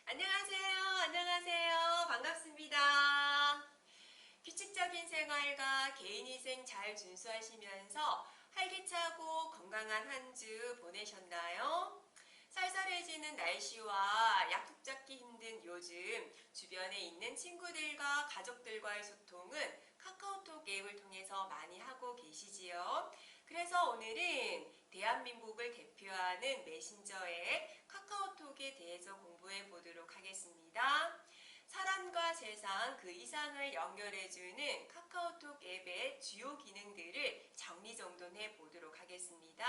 안녕하세요. 안녕하세요. 반갑습니다. 규칙적인 생활과 개인위생 잘 준수하시면서 활기차고 건강한 한 주 보내셨나요? 쌀쌀해지는 날씨와 약속 잡기 힘든 요즘 주변에 있는 친구들과 가족들과의 소통은 카카오톡 앱을 통해서 많이 하고 계시지요. 그래서 오늘은 대한민국을 대표하는 메신저 앱 카카오톡에 대해서 공부해 보도록 하겠습니다. 사람과 세상 그 이상을 연결해주는 카카오톡 앱의 주요 기능들을 정리정돈해 보도록 하겠습니다.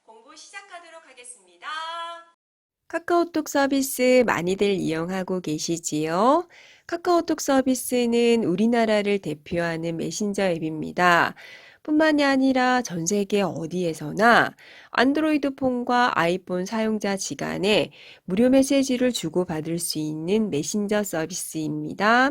공부 시작하도록 하겠습니다. 카카오톡 서비스 많이들 이용하고 계시지요? 카카오톡 서비스는 우리나라를 대표하는 메신저 앱입니다. 뿐만이 아니라 전 세계 어디에서나 안드로이드 폰과 아이폰 사용자 지간에 무료 메시지를 주고받을 수 있는 메신저 서비스입니다.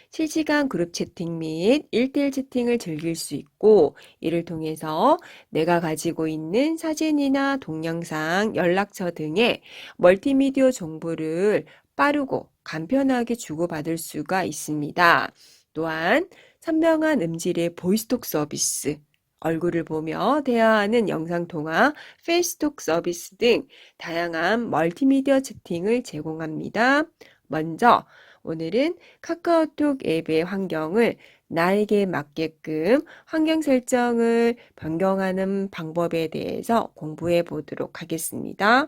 실시간 그룹 채팅 및 1대1 채팅을 즐길 수 있고, 이를 통해서 내가 가지고 있는 사진이나 동영상, 연락처 등의 멀티미디어 정보를 빠르고 간편하게 주고받을 수가 있습니다. 또한 선명한 음질의 보이스톡 서비스, 얼굴을 보며 대화하는 영상통화, 페이스톡 서비스 등 다양한 멀티미디어 채팅을 제공합니다. 먼저 오늘은 카카오톡 앱의 환경을 나에게 맞게끔 환경 설정을 변경하는 방법에 대해서 공부해 보도록 하겠습니다.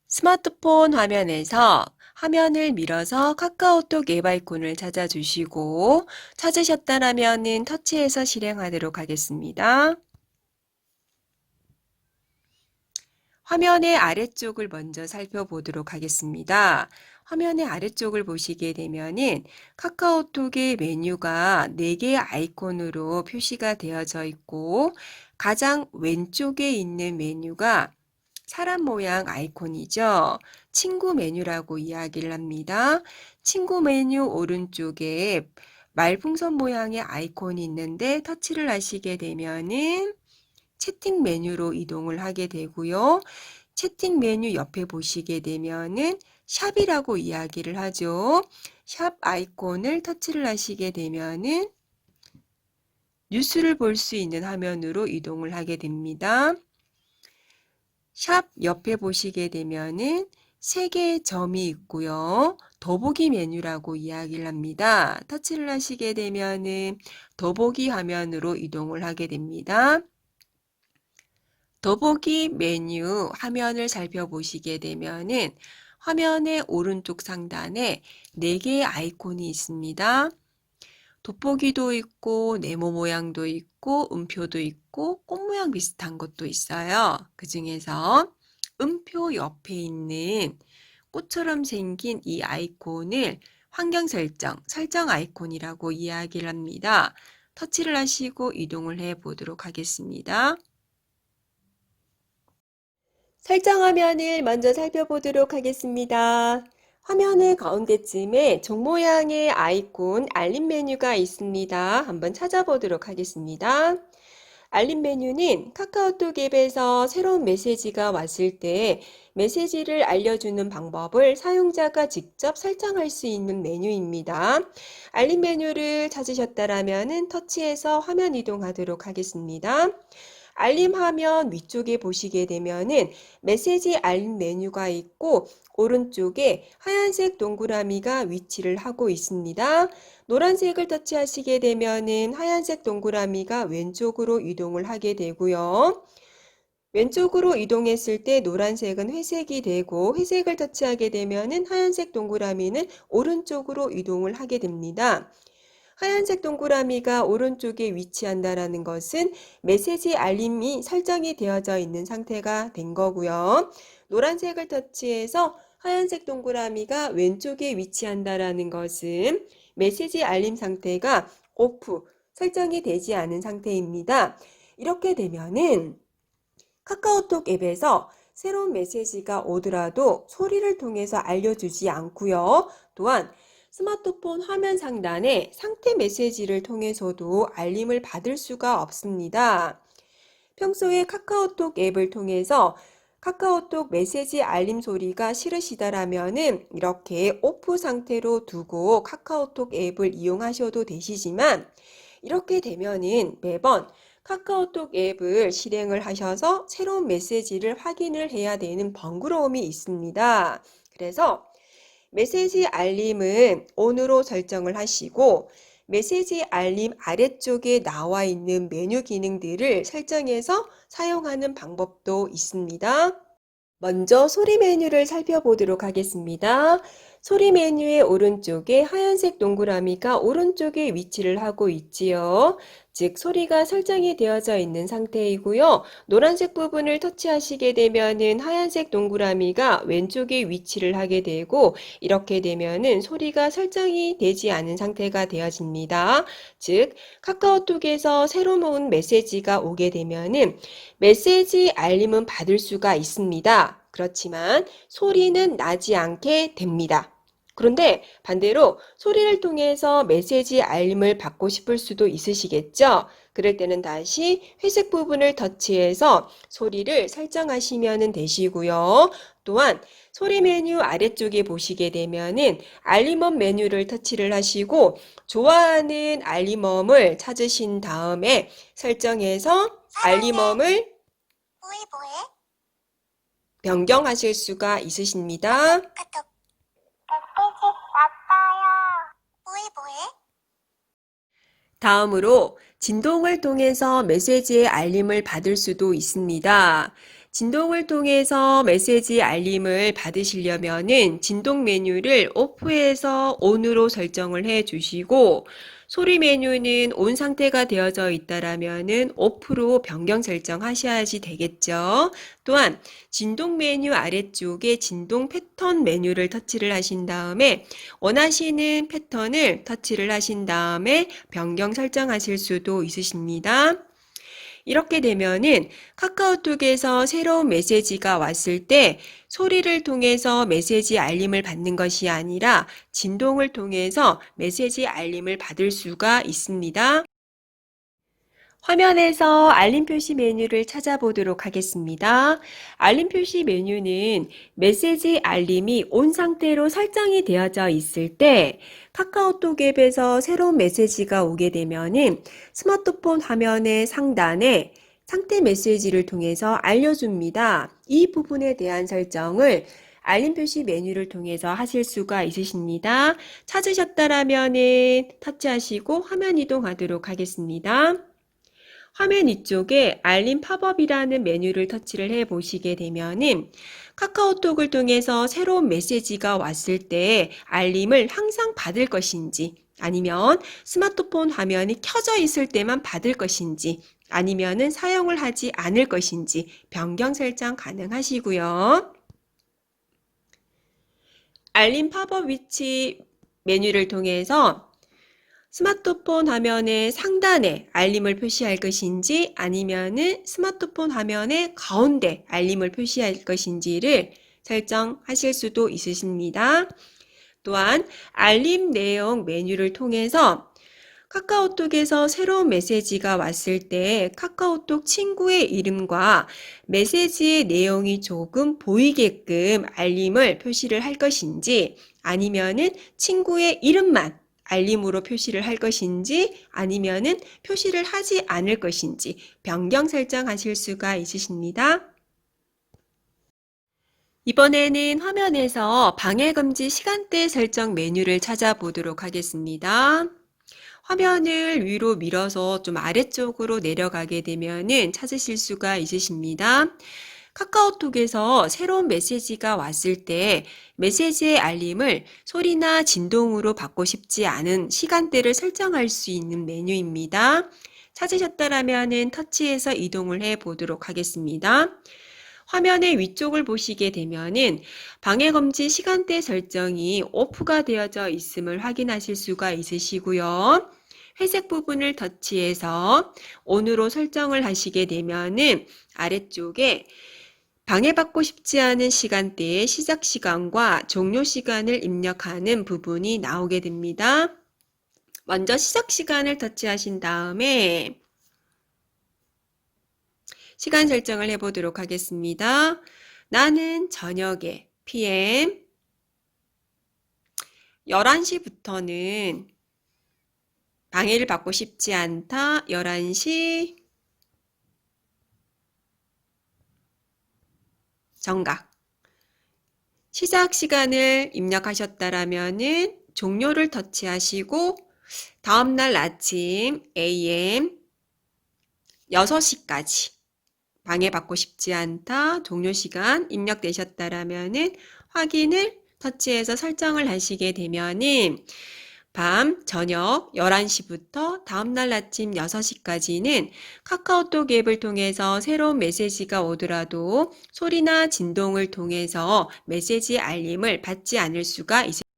스마트폰 화면에서 화면을 밀어서 카카오톡 앱 아이콘을 찾아주시고 찾으셨다면 터치해서 실행하도록 하겠습니다. 화면의 아래쪽을 먼저 살펴보도록 하겠습니다. 화면의 아래쪽을 보시게 되면은 카카오톡의 메뉴가 4개의 아이콘으로 표시가 되어져 있고, 가장 왼쪽에 있는 메뉴가 사람 모양 아이콘이죠. 친구 메뉴라고 이야기를 합니다. 친구 메뉴 오른쪽에 말풍선 모양의 아이콘이 있는데 터치를 하시게 되면은 채팅 메뉴로 이동을 하게 되고요. 채팅 메뉴 옆에 보시게 되면은 샵이라고 이야기를 하죠. 샵 아이콘을 터치를 하시게 되면은 뉴스를 볼 수 있는 화면으로 이동을 하게 됩니다. 샵 옆에 보시게 되면은 3개의 점이 있고요. 더보기 메뉴라고 이야기를 합니다. 터치를 하시게 되면은 더보기 화면으로 이동을 하게 됩니다. 더보기 메뉴 화면을 살펴보시게 되면은 화면의 오른쪽 상단에 4개의 아이콘이 있습니다. 돋보기도 있고 네모 모양도 있고 음표도 있고 꽃 모양 비슷한 것도 있어요. 그 중에서 음표 옆에 있는 꽃처럼 생긴 이 아이콘을 환경 설정 아이콘이라고 이야기를 합니다. 터치를 하시고 이동을 해 보도록 하겠습니다. 설정 화면을 먼저 살펴보도록 하겠습니다. 화면의 가운데쯤에 종 모양의 아이콘 알림 메뉴가 있습니다. 한번 찾아보도록 하겠습니다. 알림 메뉴는 카카오톡 앱에서 새로운 메시지가 왔을 때 메시지를 알려주는 방법을 사용자가 직접 설정할 수 있는 메뉴입니다. 알림 메뉴를 찾으셨다면 터치해서 화면 이동하도록 하겠습니다. 알림 화면 위쪽에 보시게 되면은 메시지 알림 메뉴가 있고, 오른쪽에 하얀색 동그라미가 위치를 하고 있습니다. 노란색을 터치하시게 되면은 하얀색 동그라미가 왼쪽으로 이동을 하게 되고요. 왼쪽으로 이동했을 때 노란색은 회색이 되고, 회색을 터치하게 되면은 하얀색 동그라미는 오른쪽으로 이동을 하게 됩니다. 하얀색 동그라미가 오른쪽에 위치한다라는 것은 메시지 알림이 설정이 되어져 있는 상태가 된 거고요. 노란색을 터치해서 하얀색 동그라미가 왼쪽에 위치한다라는 것은 메시지 알림 상태가 오프, 설정이 되지 않은 상태입니다. 이렇게 되면은 카카오톡 앱에서 새로운 메시지가 오더라도 소리를 통해서 알려주지 않고요. 또한 스마트폰 화면 상단에 상태 메시지를 통해서도 알림을 받을 수가 없습니다. 평소에 카카오톡 앱을 통해서 카카오톡 메시지 알림 소리가 싫으시다라면은 이렇게 오프 상태로 두고 카카오톡 앱을 이용하셔도 되시지만 이렇게 되면은 매번 카카오톡 앱을 실행을 하셔서 새로운 메시지를 확인을 해야 되는 번거로움이 있습니다. 그래서 메시지 알림은 ON으로 설정을 하시고 메시지 알림 아래쪽에 나와 있는 메뉴 기능들을 설정해서 사용하는 방법도 있습니다. 먼저 소리 메뉴를 살펴보도록 하겠습니다. 소리 메뉴의 오른쪽에 하얀색 동그라미가 오른쪽에 위치를 하고 있지요. 즉 소리가 설정이 되어져 있는 상태이고요. 노란색 부분을 터치하시게 되면은 하얀색 동그라미가 왼쪽에 위치를 하게 되고 이렇게 되면은 소리가 설정이 되지 않은 상태가 되어집니다. 즉 카카오톡에서 새로 온 메시지가 오게 되면은 메시지 알림은 받을 수가 있습니다. 그렇지만 소리는 나지 않게 됩니다. 그런데 반대로 소리를 통해서 메시지 알림을 받고 싶을 수도 있으시겠죠? 그럴 때는 다시 회색 부분을 터치해서 소리를 설정하시면 되시고요. 또한 소리 메뉴 아래쪽에 보시게 되면은 알림엄 메뉴를 터치를 하시고 좋아하는 알림엄을 찾으신 다음에 설정해서 알림엄을 변경하실 수가 있으십니다. 다음으로 진동을 통해서 메시지의 알림을 받을 수도 있습니다. 진동을 통해서 메시지 알림을 받으시려면은 진동 메뉴를 오프해서 ON으로 설정을 해 주시고 소리 메뉴는 ON 상태가 되어져 있다라면은 오프로 변경 설정하셔야지 되겠죠. 또한 진동 메뉴 아래쪽에 진동 패턴 메뉴를 터치를 하신 다음에 원하시는 패턴을 터치를 하신 다음에 변경 설정하실 수도 있으십니다. 이렇게 되면은 카카오톡에서 새로운 메시지가 왔을 때 소리를 통해서 메시지 알림을 받는 것이 아니라 진동을 통해서 메시지 알림을 받을 수가 있습니다. 화면에서 알림 표시 메뉴를 찾아보도록 하겠습니다. 알림 표시 메뉴는 메시지 알림이 온 상태로 설정이 되어져 있을 때 카카오톡 앱에서 새로운 메시지가 오게 되면은 스마트폰 화면의 상단에 상태 메시지를 통해서 알려줍니다. 이 부분에 대한 설정을 알림 표시 메뉴를 통해서 하실 수가 있으십니다. 찾으셨다라면은 터치하시고 화면 이동하도록 하겠습니다. 화면 위쪽에 알림 팝업이라는 메뉴를 터치를 해 보시게 되면은 카카오톡을 통해서 새로운 메시지가 왔을 때 알림을 항상 받을 것인지 아니면 스마트폰 화면이 켜져 있을 때만 받을 것인지 아니면은 사용을 하지 않을 것인지 변경 설정 가능하시고요. 알림 팝업 위치 메뉴를 통해서 스마트폰 화면의 상단에 알림을 표시할 것인지 아니면은 스마트폰 화면의 가운데 알림을 표시할 것인지를 설정하실 수도 있으십니다. 또한 알림 내용 메뉴를 통해서 카카오톡에서 새로운 메시지가 왔을 때 카카오톡 친구의 이름과 메시지의 내용이 조금 보이게끔 알림을 표시를 할 것인지 아니면은 친구의 이름만 알림으로 표시를 할 것인지 아니면은 표시를 하지 않을 것인지 변경 설정하실 수가 있으십니다. 이번에는 화면에서 방해금지 시간대 설정 메뉴를 찾아보도록 하겠습니다. 화면을 위로 밀어서 좀 아래쪽으로 내려가게 되면은 찾으실 수가 있으십니다. 카카오톡에서 새로운 메시지가 왔을 때 메시지의 알림을 소리나 진동으로 받고 싶지 않은 시간대를 설정할 수 있는 메뉴입니다. 찾으셨다라면은 터치해서 이동을 해 보도록 하겠습니다. 화면의 위쪽을 보시게 되면은 방해금지 시간대 설정이 오프가 되어져 있음을 확인하실 수가 있으시고요. 회색 부분을 터치해서 ON으로 설정을 하시게 되면은 아래쪽에 방해받고 싶지 않은 시간대의 시작 시간과 종료 시간을 입력하는 부분이 나오게 됩니다. 먼저 시작 시간을 터치하신 다음에 시간 설정을 해보도록 하겠습니다. 나는 저녁에 PM 11시부터는 방해를 받고 싶지 않다. 11시 정각. 시작 시간을 입력하셨다라면은 종료를 터치하시고 다음날 아침 AM 6시까지 방해받고 싶지 않다. 종료 시간 입력되셨다라면은 확인을 터치해서 설정을 하시게 되면은 밤 저녁 11시부터 다음날 아침 6시까지는 카카오톡 앱을 통해서 새로운 메시지가 오더라도 소리나 진동을 통해서 메시지 알림을 받지 않을 수가 있습니다.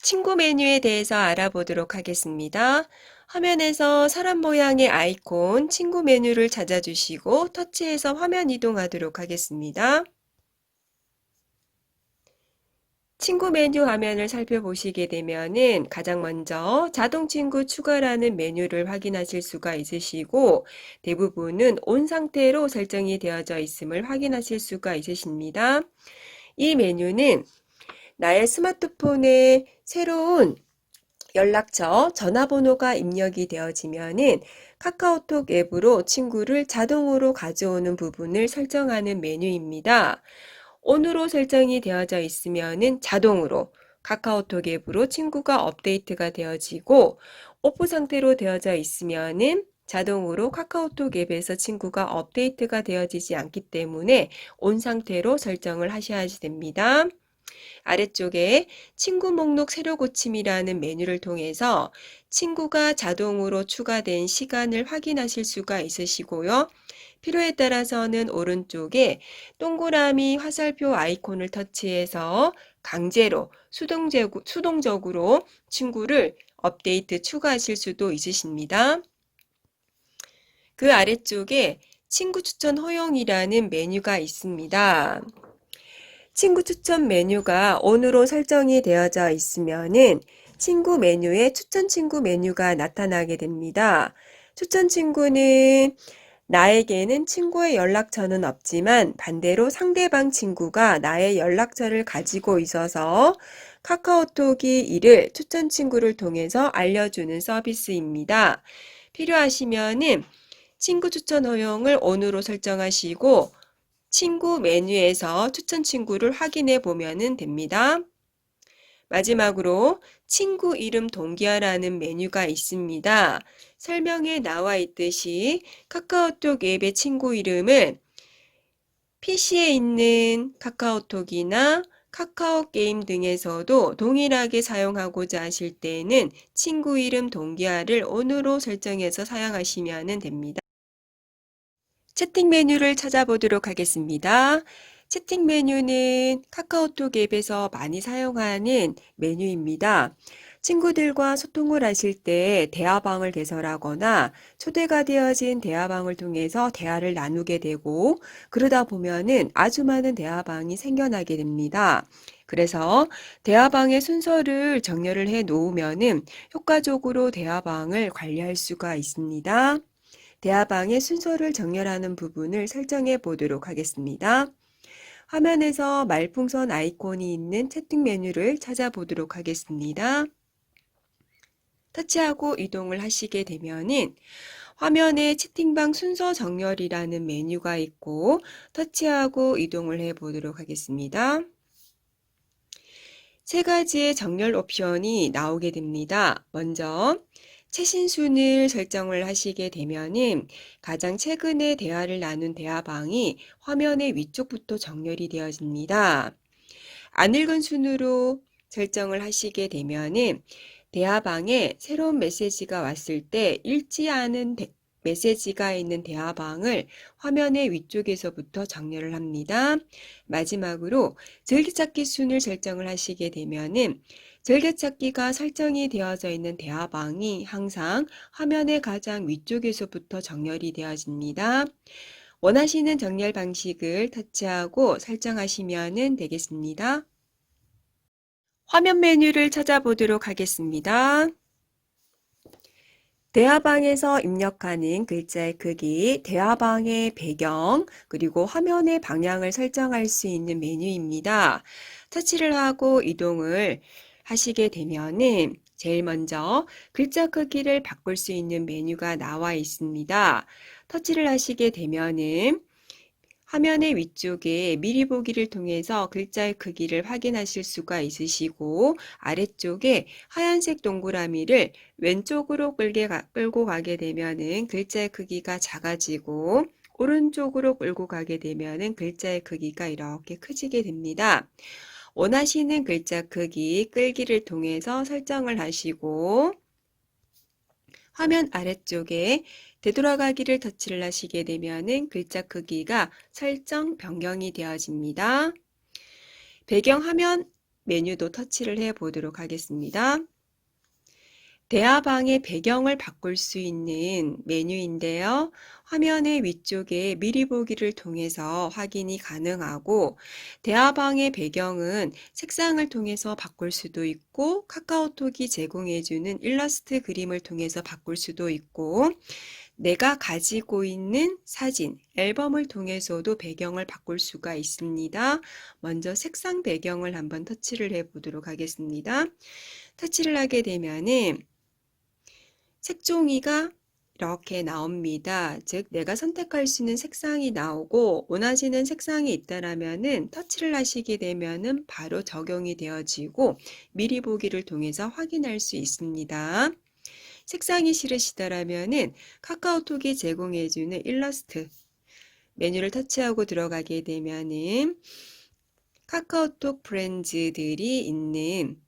친구 메뉴에 대해서 알아보도록 하겠습니다. 화면에서 사람 모양의 아이콘 친구 메뉴를 찾아주시고 터치해서 화면 이동하도록 하겠습니다. 친구 메뉴 화면을 살펴보시게 되면은 가장 먼저 자동 친구 추가라는 메뉴를 확인하실 수가 있으시고 대부분은 온 상태로 설정이 되어져 있음을 확인하실 수가 있으십니다. 이 메뉴는 나의 스마트폰에 새로운 연락처, 전화번호가 입력이 되어지면은 카카오톡 앱으로 친구를 자동으로 가져오는 부분을 설정하는 메뉴입니다. ON으로 설정이 되어져 있으면은 자동으로 카카오톡 앱으로 친구가 업데이트가 되어지고 오프 상태로 되어져 있으면은 자동으로 카카오톡 앱에서 친구가 업데이트가 되어지지 않기 때문에 온 상태로 설정을 하셔야 됩니다. 아래쪽에 친구 목록 새로 고침이라는 메뉴를 통해서 친구가 자동으로 추가된 시간을 확인하실 수가 있으시고요. 필요에 따라서는 오른쪽에 동그라미 화살표 아이콘을 터치해서 강제로 수동적으로 친구를 업데이트 추가하실 수도 있으십니다. 그 아래쪽에 친구 추천 허용이라는 메뉴가 있습니다. 친구 추천 메뉴가 ON으로 설정이 되어져 있으면은 친구 메뉴에 추천 친구 메뉴가 나타나게 됩니다. 추천 친구는 나에게는 친구의 연락처는 없지만 반대로 상대방 친구가 나의 연락처를 가지고 있어서 카카오톡이 이를 추천 친구를 통해서 알려주는 서비스입니다. 필요하시면은 친구 추천 허용을 ON으로 설정하시고 친구 메뉴에서 추천 친구를 확인해 보면 됩니다. 마지막으로 친구 이름 동기화라는 메뉴가 있습니다. 설명에 나와 있듯이 카카오톡 앱의 친구 이름은 PC에 있는 카카오톡이나 카카오 게임 등에서도 동일하게 사용하고자 하실 때는 친구 이름 동기화를 ON으로 설정해서 사용하시면 됩니다. 채팅 메뉴를 찾아보도록 하겠습니다. 채팅 메뉴는 카카오톡 앱에서 많이 사용하는 메뉴입니다. 친구들과 소통을 하실 때 대화방을 개설하거나 초대가 되어진 대화방을 통해서 대화를 나누게 되고 그러다 보면은 아주 많은 대화방이 생겨나게 됩니다. 그래서 대화방의 순서를 정렬을 해 놓으면은 효과적으로 대화방을 관리할 수가 있습니다. 대화방의 순서를 정렬하는 부분을 설정해 보도록 하겠습니다. 화면에서 말풍선 아이콘이 있는 채팅 메뉴를 찾아보도록 하겠습니다. 터치하고 이동을 하시게 되면은 화면에 채팅방 순서 정렬이라는 메뉴가 있고 터치하고 이동을 해 보도록 하겠습니다. 세 가지의 정렬 옵션이 나오게 됩니다. 먼저 최신순을 설정을 하시게 되면은 가장 최근에 대화를 나눈 대화방이 화면의 위쪽부터 정렬이 되어집니다. 안 읽은 순으로 설정을 하시게 되면은 대화방에 새로운 메시지가 왔을 때 읽지 않은 메시지가 있는 대화방을 화면의 위쪽에서부터 정렬을 합니다. 마지막으로 즐겨찾기 순을 설정을 하시게 되면은 즐겨찾기가 설정이 되어져 있는 대화방이 항상 화면의 가장 위쪽에서부터 정렬이 되어집니다. 원하시는 정렬 방식을 터치하고 설정하시면 되겠습니다. 화면 메뉴를 찾아보도록 하겠습니다. 대화방에서 입력하는 글자의 크기, 대화방의 배경, 그리고 화면의 방향을 설정할 수 있는 메뉴입니다. 터치를 하고 이동을 하시게 되면은 제일 먼저 글자 크기를 바꿀 수 있는 메뉴가 나와 있습니다. 터치를 하시게 되면은 화면의 위쪽에 미리 보기를 통해서 글자의 크기를 확인하실 수가 있으시고 아래쪽에 하얀색 동그라미를 왼쪽으로 끌고 가게 되면은 글자의 크기가 작아지고 오른쪽으로 끌고 가게 되면은 글자의 크기가 이렇게 커지게 됩니다. 원하시는 글자 크기 끌기를 통해서 설정을 하시고 화면 아래쪽에 되돌아가기를 터치를 하시게 되면은 글자 크기가 설정 변경이 되어집니다. 배경 화면 메뉴도 터치를 해 보도록 하겠습니다. 대화방의 배경을 바꿀 수 있는 메뉴인데요. 화면의 위쪽에 미리 보기를 통해서 확인이 가능하고 대화방의 배경은 색상을 통해서 바꿀 수도 있고 카카오톡이 제공해주는 일러스트 그림을 통해서 바꿀 수도 있고 내가 가지고 있는 사진, 앨범을 통해서도 배경을 바꿀 수가 있습니다. 먼저 색상 배경을 한번 터치를 해 보도록 하겠습니다. 터치를 하게 되면은 색종이가 이렇게 나옵니다. 즉 내가 선택할 수 있는 색상이 나오고 원하시는 색상이 있다라면은 터치를 하시게 되면은 바로 적용이 되어지고 미리 보기를 통해서 확인할 수 있습니다. 색상이 싫으시다라면은 카카오톡이 제공해주는 일러스트 메뉴를 터치하고 들어가게 되면은 카카오톡 프렌즈들이 있는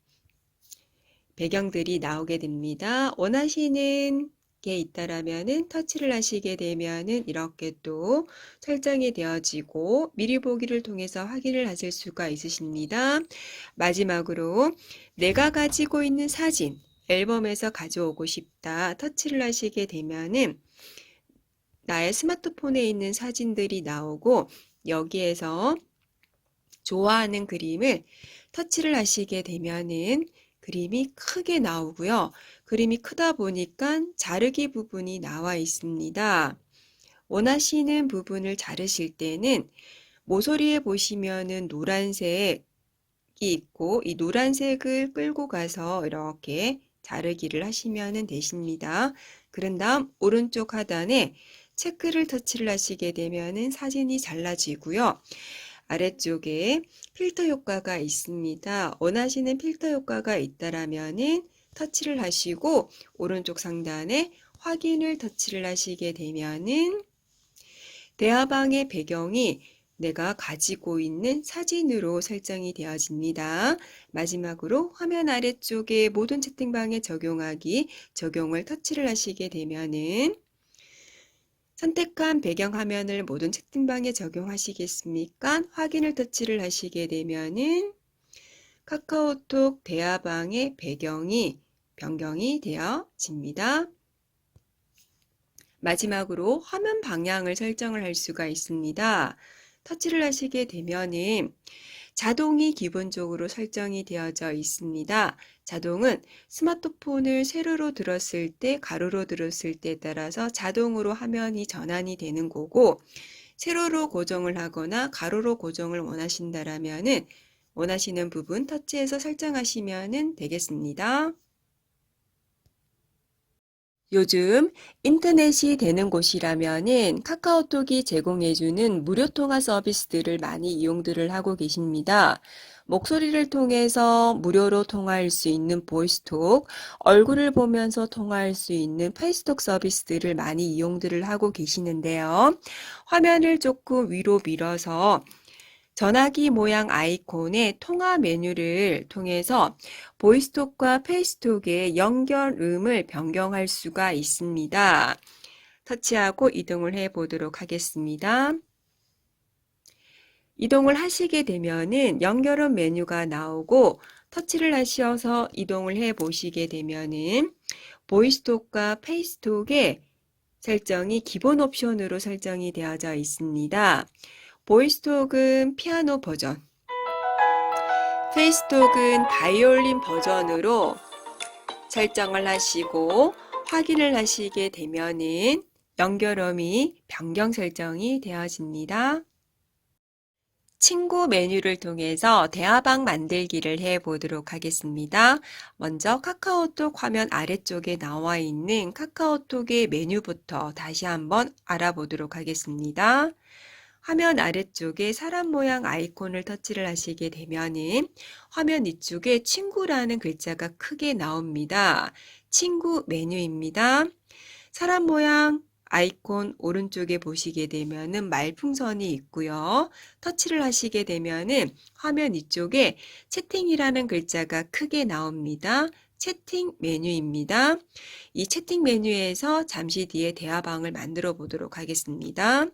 배경들이 나오게 됩니다. 원하시는 게 있다라면은 터치를 하시게 되면은 이렇게 또 설정이 되어지고 미리 보기를 통해서 확인을 하실 수가 있으십니다. 마지막으로 내가 가지고 있는 사진, 앨범에서 가져오고 싶다. 터치를 하시게 되면은 나의 스마트폰에 있는 사진들이 나오고 여기에서 좋아하는 그림을 터치를 하시게 되면은 그림이 크게 나오고요. 그림이 크다 보니까 자르기 부분이 나와 있습니다. 원하시는 부분을 자르실 때는 모서리에 보시면은 노란색이 있고 이 노란색을 끌고 가서 이렇게 자르기를 하시면 되십니다. 그런 다음 오른쪽 하단에 체크를 터치를 하시게 되면은 사진이 잘라지고요. 아래쪽에 필터 효과가 있습니다. 원하시는 필터 효과가 있다라면은 터치를 하시고 오른쪽 상단에 확인을 터치를 하시게 되면은 대화방의 배경이 내가 가지고 있는 사진으로 설정이 되어집니다. 마지막으로 화면 아래쪽에 모든 채팅방에 적용을 터치를 하시게 되면은 선택한 배경 화면을 모든 채팅방에 적용하시겠습니까? 확인을 터치를 하시게 되면은 카카오톡 대화방의 배경이 변경이 되어집니다. 마지막으로 화면 방향을 설정을 할 수가 있습니다. 터치를 하시게 되면은 자동이 기본적으로 설정이 되어져 있습니다. 자동은 스마트폰을 세로로 들었을 때, 가로로 들었을 때에 따라서 자동으로 화면이 전환이 되는 거고 세로로 고정을 하거나 가로로 고정을 원하신다라면은 원하시는 부분 터치해서 설정하시면 되겠습니다. 요즘 인터넷이 되는 곳이라면은 카카오톡이 제공해주는 무료 통화 서비스들을 많이 이용들을 하고 계십니다. 목소리를 통해서 무료로 통화할 수 있는 보이스톡, 얼굴을 보면서 통화할 수 있는 페이스톡 서비스들을 많이 이용들을 하고 계시는데요. 화면을 조금 위로 밀어서 전화기 모양 아이콘의 통화 메뉴를 통해서 보이스톡과 페이스톡의 연결음을 변경할 수가 있습니다. 터치하고 이동을 해 보도록 하겠습니다. 이동을 하시게 되면은 연결음 메뉴가 나오고 터치를 하셔서 이동을 해 보시게 되면은 보이스톡과 페이스톡의 설정이 기본 옵션으로 설정이 되어져 있습니다. 보이스톡은 피아노 버전, 페이스톡은 바이올린 버전으로 설정을 하시고 확인을 하시게 되면은 연결음이 변경 설정이 되어집니다. 친구 메뉴를 통해서 대화방 만들기를 해보도록 하겠습니다. 먼저 카카오톡 화면 아래쪽에 나와 있는 카카오톡의 메뉴부터 다시 한번 알아보도록 하겠습니다. 화면 아래쪽에 사람 모양 아이콘을 터치를 하시게 되면은 화면 위쪽에 친구라는 글자가 크게 나옵니다. 친구 메뉴입니다. 사람 모양 아이콘 오른쪽에 보시게 되면은 말풍선이 있고요. 터치를 하시게 되면은 화면 위쪽에 채팅이라는 글자가 크게 나옵니다. 채팅 메뉴입니다. 이 채팅 메뉴에서 잠시 뒤에 대화방을 만들어 보도록 하겠습니다.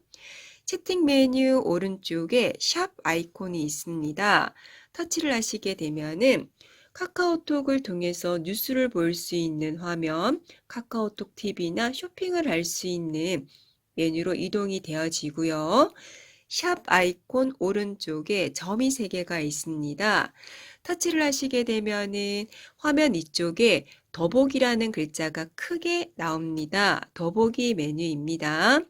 채팅 메뉴 오른쪽에 샵 아이콘이 있습니다. 터치를 하시게 되면은 카카오톡을 통해서 뉴스를 볼 수 있는 화면, 카카오톡 TV나 쇼핑을 할 수 있는 메뉴로 이동이 되어지고요. 샵 아이콘 오른쪽에 점이 3개가 있습니다. 터치를 하시게 되면은 화면 위쪽에 더보기라는 글자가 크게 나옵니다. 더보기 메뉴입니다.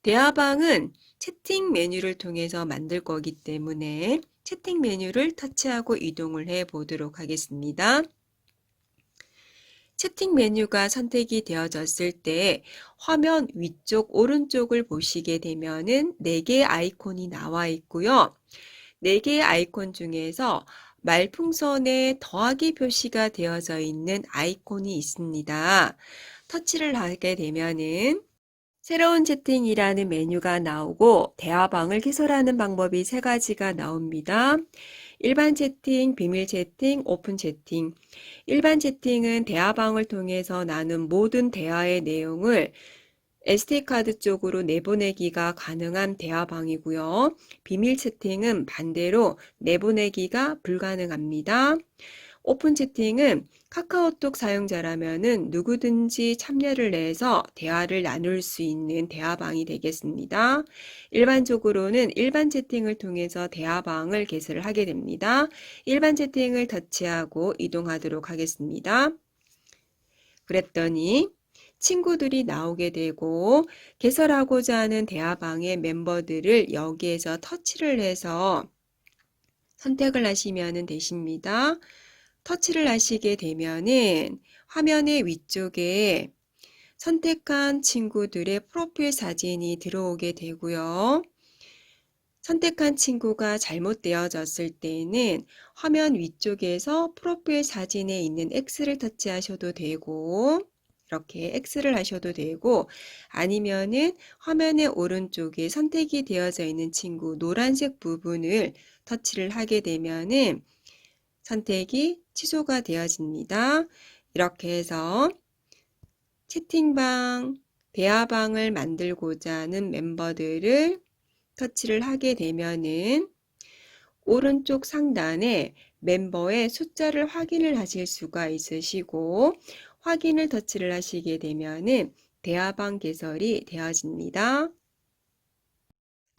대화방은 채팅 메뉴를 통해서 만들 거기 때문에 채팅 메뉴를 터치하고 이동을 해 보도록 하겠습니다. 채팅 메뉴가 선택이 되어졌을 때 화면 위쪽 오른쪽을 보시게 되면은 4개의 아이콘이 나와 있고요. 4개의 아이콘 중에서 말풍선에 더하기 표시가 되어져 있는 아이콘이 있습니다. 터치를 하게 되면은 새로운 채팅이라는 메뉴가 나오고 대화방을 개설하는 방법이 3가지가 나옵니다. 일반 채팅, 비밀 채팅, 오픈 채팅. 일반 채팅은 대화방을 통해서 나눈 모든 대화의 내용을 SD카드 쪽으로 내보내기가 가능한 대화방이고요. 비밀 채팅은 반대로 내보내기가 불가능합니다. 오픈 채팅은 카카오톡 사용자라면은 누구든지 참여를 해서 대화를 나눌 수 있는 대화방이 되겠습니다. 일반적으로는 일반 채팅을 통해서 대화방을 개설을 하게 됩니다. 일반 채팅을 터치하고 이동하도록 하겠습니다. 그랬더니 친구들이 나오게 되고 개설하고자 하는 대화방의 멤버들을 여기에서 터치를 해서 선택을 하시면 되십니다. 터치를 하시게 되면은 화면의 위쪽에 선택한 친구들의 프로필 사진이 들어오게 되고요. 선택한 친구가 잘못되어졌을 때는 화면 위쪽에서 프로필 사진에 있는 X를 터치하셔도 되고 이렇게 X를 하셔도 되고 아니면은 화면의 오른쪽에 선택이 되어져 있는 친구 노란색 부분을 터치를 하게 되면은 선택이 취소가 되어집니다. 이렇게 해서 채팅방, 대화방을 만들고자 하는 멤버들을 터치를 하게 되면은 오른쪽 상단에 멤버의 숫자를 확인을 하실 수가 있으시고 확인을 터치를 하시게 되면은 대화방 개설이 되어집니다.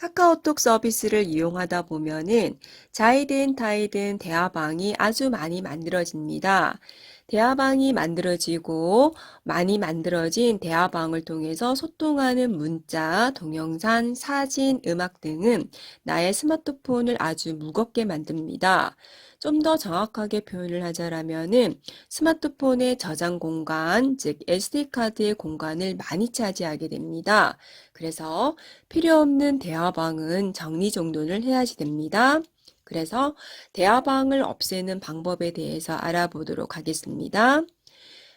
카카오톡 서비스를 이용하다 보면은 자이든 타이든 대화방이 아주 많이 만들어집니다. 대화방이 만들어지고 많이 만들어진 대화방을 통해서 소통하는 문자, 동영상, 사진, 음악 등은 나의 스마트폰을 아주 무겁게 만듭니다. 좀 더 정확하게 표현을 하자면은 스마트폰의 저장 공간, 즉 SD카드의 공간을 많이 차지하게 됩니다. 그래서 필요 없는 대화방은 정리정돈을 해야지 됩니다. 그래서 대화방을 없애는 방법에 대해서 알아보도록 하겠습니다.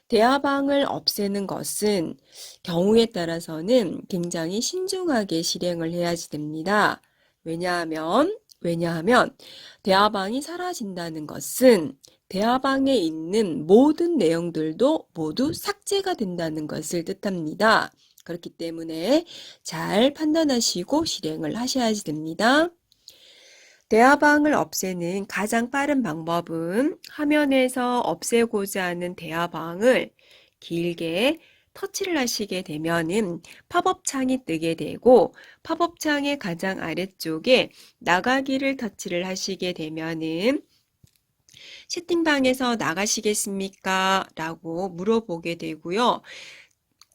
대화방을 없애는 것은 경우에 따라서는 굉장히 신중하게 실행을 해야지 됩니다. 왜냐하면 대화방이 사라진다는 것은 대화방에 있는 모든 내용들도 모두 삭제가 된다는 것을 뜻합니다. 그렇기 때문에 잘 판단하시고 실행을 하셔야지 됩니다. 대화방을 없애는 가장 빠른 방법은 화면에서 없애고자 하는 대화방을 길게 터치를 하시게 되면은 팝업 창이 뜨게 되고 팝업 창의 가장 아래쪽에 나가기를 터치를 하시게 되면은 채팅방에서 나가시겠습니까? 라고 물어보게 되고요.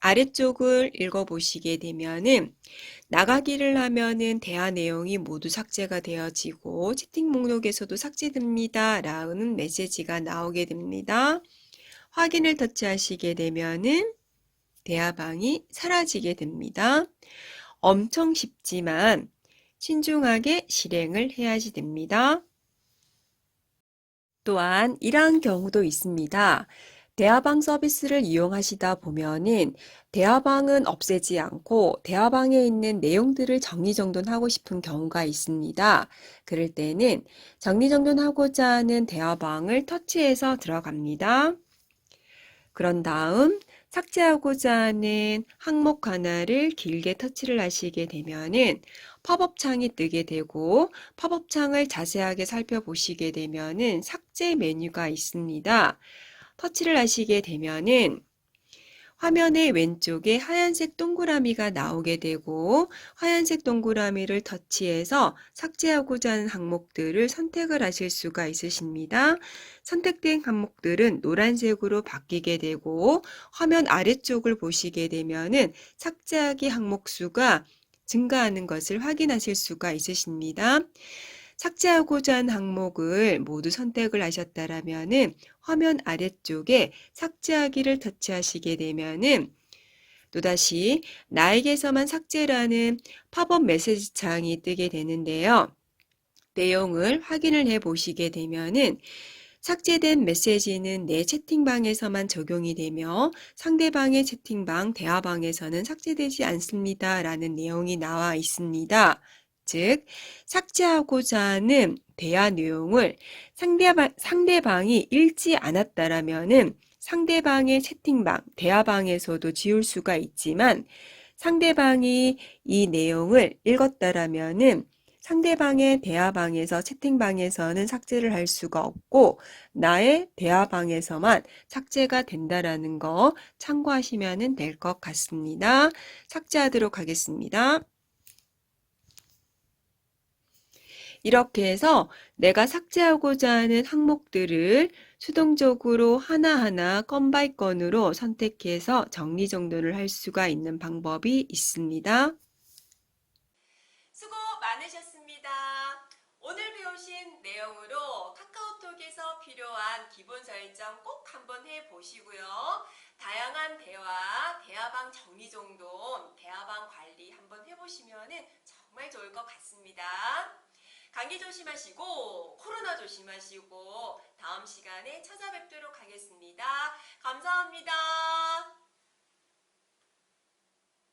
아래쪽을 읽어보시게 되면은 나가기를 하면은 대화 내용이 모두 삭제가 되어지고 채팅 목록에서도 삭제됩니다. 라는 메시지가 나오게 됩니다. 확인을 터치하시게 되면은 대화방이 사라지게 됩니다. 엄청 쉽지만 신중하게 실행을 해야지 됩니다. 또한 이러한 경우도 있습니다. 대화방 서비스를 이용하시다 보면은 대화방은 없애지 않고 대화방에 있는 내용들을 정리정돈하고 싶은 경우가 있습니다. 그럴 때는 정리정돈하고자 하는 대화방을 터치해서 들어갑니다. 그런 다음 삭제하고자 하는 항목 하나를 길게 터치를 하시게 되면은 팝업 창이 뜨게 되고 팝업 창을 자세하게 살펴보시게 되면은 삭제 메뉴가 있습니다. 터치를 하시게 되면은 화면의 왼쪽에 하얀색 동그라미가 나오게 되고 하얀색 동그라미를 터치해서 삭제하고자 하는 항목들을 선택을 하실 수가 있으십니다. 선택된 항목들은 노란색으로 바뀌게 되고 화면 아래쪽을 보시게 되면은 삭제하기 항목 수가 증가하는 것을 확인하실 수가 있으십니다. 삭제하고자 한 항목을 모두 선택을 하셨다라면은 화면 아래쪽에 삭제하기를 터치하시게 되면은 또다시 나에게서만 삭제라는 팝업 메시지 창이 뜨게 되는데요. 내용을 확인을 해 보시게 되면은 삭제된 메시지는 내 채팅방에서만 적용이 되며 상대방의 채팅방, 대화방에서는 삭제되지 않습니다. 라는 내용이 나와 있습니다. 즉, 삭제하고자 하는 대화 내용을 상대방이 읽지 않았다라면은 상대방의 채팅방, 대화방에서도 지울 수가 있지만 상대방이 이 내용을 읽었다라면은 상대방의 대화방에서 채팅방에서는 삭제를 할 수가 없고 나의 대화방에서만 삭제가 된다라는 거 참고하시면 될 것 같습니다. 삭제하도록 하겠습니다. 이렇게 해서 내가 삭제하고자 하는 항목들을 수동적으로 하나하나 건 바이 건으로 선택해서 정리정돈을 할 수가 있는 방법이 있습니다. 수고 많으셨습니다. 오늘 배우신 내용으로 카카오톡에서 필요한 기본 설정 꼭 한번 해보시고요. 다양한 대화, 대화방 정리정돈, 대화방 관리 한번 해보시면 정말 좋을 것 같습니다. 감기 조심하시고 코로나 조심하시고 다음 시간에 찾아뵙도록 하겠습니다. 감사합니다.